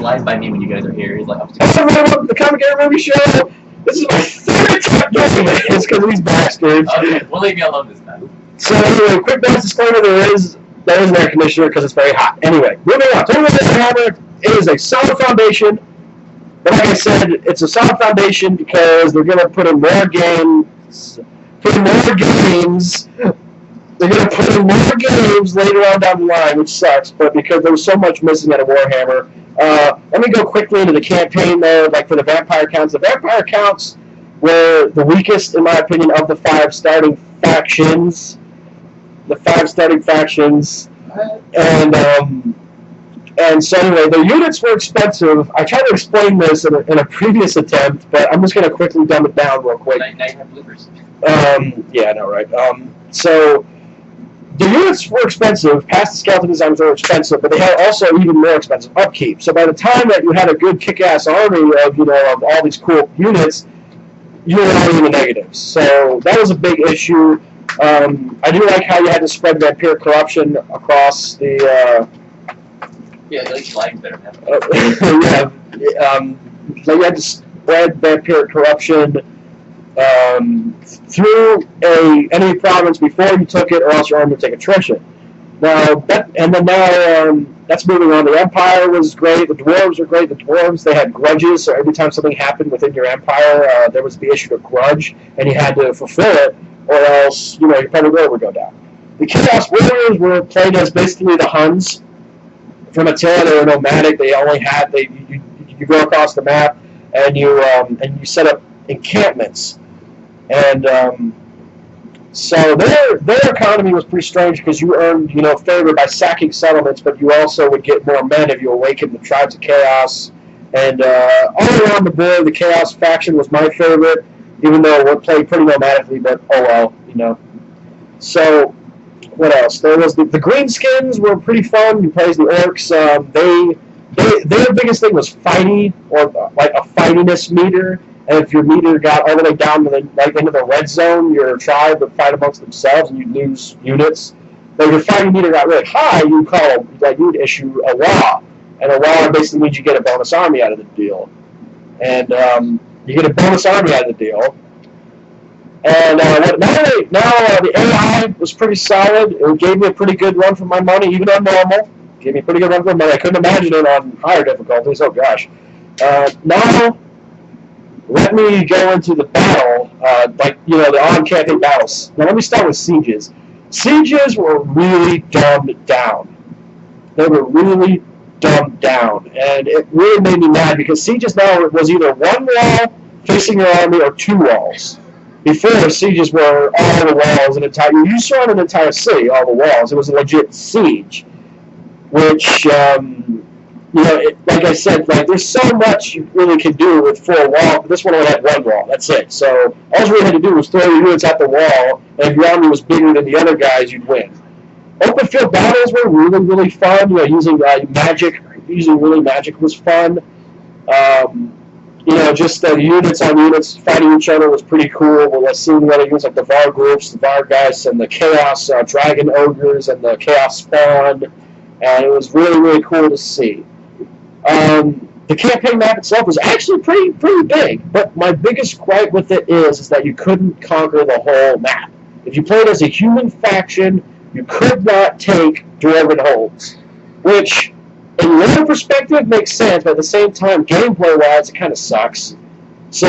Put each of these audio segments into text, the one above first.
lies by me when you guys are here. He's like, the Comic Game Movie Show. This is my third time doing this because of these bastards. Okay, we'll leave you alone this time. So anyway, quick bonus disclaimer: there is an air conditioner because it's very hot. Anyway, moving on. Total Warhammer is a solid foundation. But like I said, it's a solid foundation because they're going to put in more games. They're going to put in more games later on down the line, which sucks. But because there was so much missing out of Warhammer, let me go quickly into the campaign though. Like for the vampire counts, were the weakest, in my opinion, of the 5 starting factions. And so anyway, the units were expensive. I tried to explain this in a previous attempt, but I'm just going to quickly dumb it down real quick. Now you have bloopers. Yeah, I know, right? So the units were expensive. Past the skeleton designs were expensive, but they had also even more expensive upkeep. So by the time that you had a good kick-ass army of all these cool units, you were already in the negatives. So that was a big issue. I do like how you had to spread vampiric corruption across the. Yeah, at least flags better. So you had to spread vampiric corruption through a enemy province before you took it, or else your army would take attrition. Now that's moving on. The Empire was great. The Dwarves were great. The Dwarves, they had grudges, so every time something happened within your Empire, there was the issue of grudge, and you had to fulfill it, or else your probability would go down. The Chaos Warriors were played as basically the Huns. From Attila, they were nomadic. They only had you go across the map and you set up encampments, and so their economy was pretty strange because you earned favor by sacking settlements, but you also would get more men if you awakened the tribes of chaos. And all around the board, the Chaos faction was my favorite, even though it played pretty nomadically. But oh well, So. What else? There was the Greenskins were pretty fun. You played the Orcs. Their biggest thing was fighting, or like a fightiness meter. And if your meter got all the way down to into the red zone, your tribe would fight amongst themselves, and you'd lose units. But if your fighting meter got really high, you would issue a law, and a law basically means you get a bonus army out of the deal, and you get a bonus army out of the deal. And now the AI was pretty solid. It gave me a pretty good run for my money, even on normal. Gave me a pretty good run for my money. I couldn't imagine it on higher difficulties. Oh gosh. Now, let me go into the battle, the on-campaign battles. Now let me start with sieges. Sieges were really dumbed down. They were really dumbed down, and it really made me mad because sieges now was either one wall facing your army or 2 walls. Before, sieges were all the walls, you surround an entire city, all the walls. It was a legit siege, which, like I said, there's so much you really can do with 4 walls, but this one only had 1 wall. That's it. So all you really had to do was throw your units at the wall, and if your army was bigger than the other guys, you'd win. Open field battles were really, really fun. Using magic was fun. Just the units on units fighting each other was pretty cool. We're seeing the other units like the Var groups, the Vargheists, and the Chaos Dragon Ogres, and the Chaos Spawn, and it was really, really cool to see. The campaign map itself was actually pretty big, but my biggest gripe with it is that you couldn't conquer the whole map. If you played as a human faction, you could not take Dwarven holds, which in lore perspective makes sense, but at the same time, gameplay-wise, it kind of sucks. So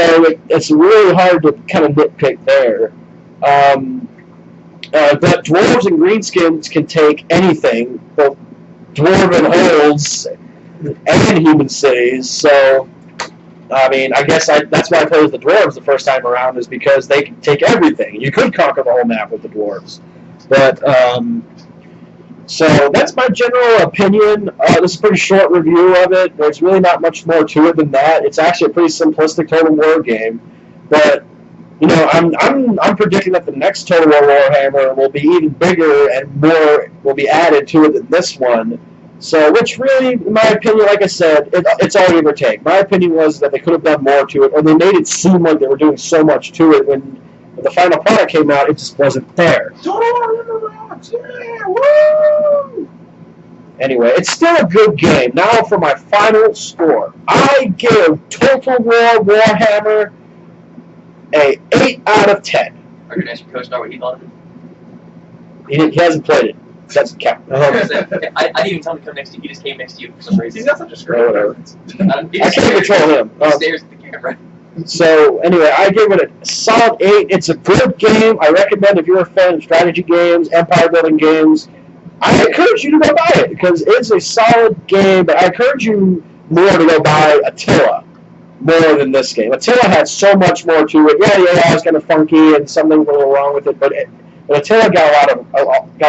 it's really hard to kind of nitpick there. But dwarves and greenskins can take anything, both dwarven holds and human cities. So, I mean, I guess that's why I played with the dwarves the first time around, is because they can take everything. You could conquer the whole map with the dwarves. But, so that's my general opinion. This is a pretty short review of it. There's really not much more to it than that. It's actually a pretty simplistic Total War game. But, I'm predicting that the next Total War Warhammer will be even bigger and more will be added to it than this one. So, which really, in my opinion, like I said, it's all give or take. My opinion was that they could have done more to it, or they made it seem like they were doing so much to it when the final product came out, it just wasn't there. Total War, yeah, woo! Anyway, it's still a good game. Now for my final score. I give Total War Warhammer a 8 out of 10. Are you going to ask your co-star what he thought of it? He hasn't played it. Doesn't count. I didn't even tell him to come next to you. He just came next to you for some reason. He's got such a screen. Whatever. He I can't control him. He stares at the camera. So anyway, I give it a solid 8. It's a good game. I recommend if you're a fan of strategy games, empire building games, I encourage you to go buy it because it's a solid game. But I encourage you more to go buy Attila more than this game. Attila had so much more to it. Yeah, the AI was kind of funky and something was a little wrong with it, but Attila got a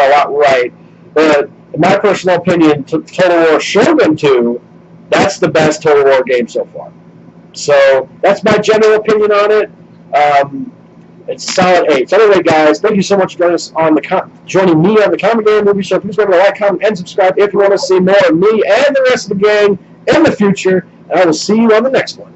lot right. But in my personal opinion, Total War Shogun 2, that's the best Total War game so far. So that's my general opinion on it. It's a solid 8. So anyway, guys, thank you so much for joining me on the Common Game Movie Show. Please remember to like, comment, and subscribe if you want to see more of me and the rest of the gang in the future. And I will see you on the next one.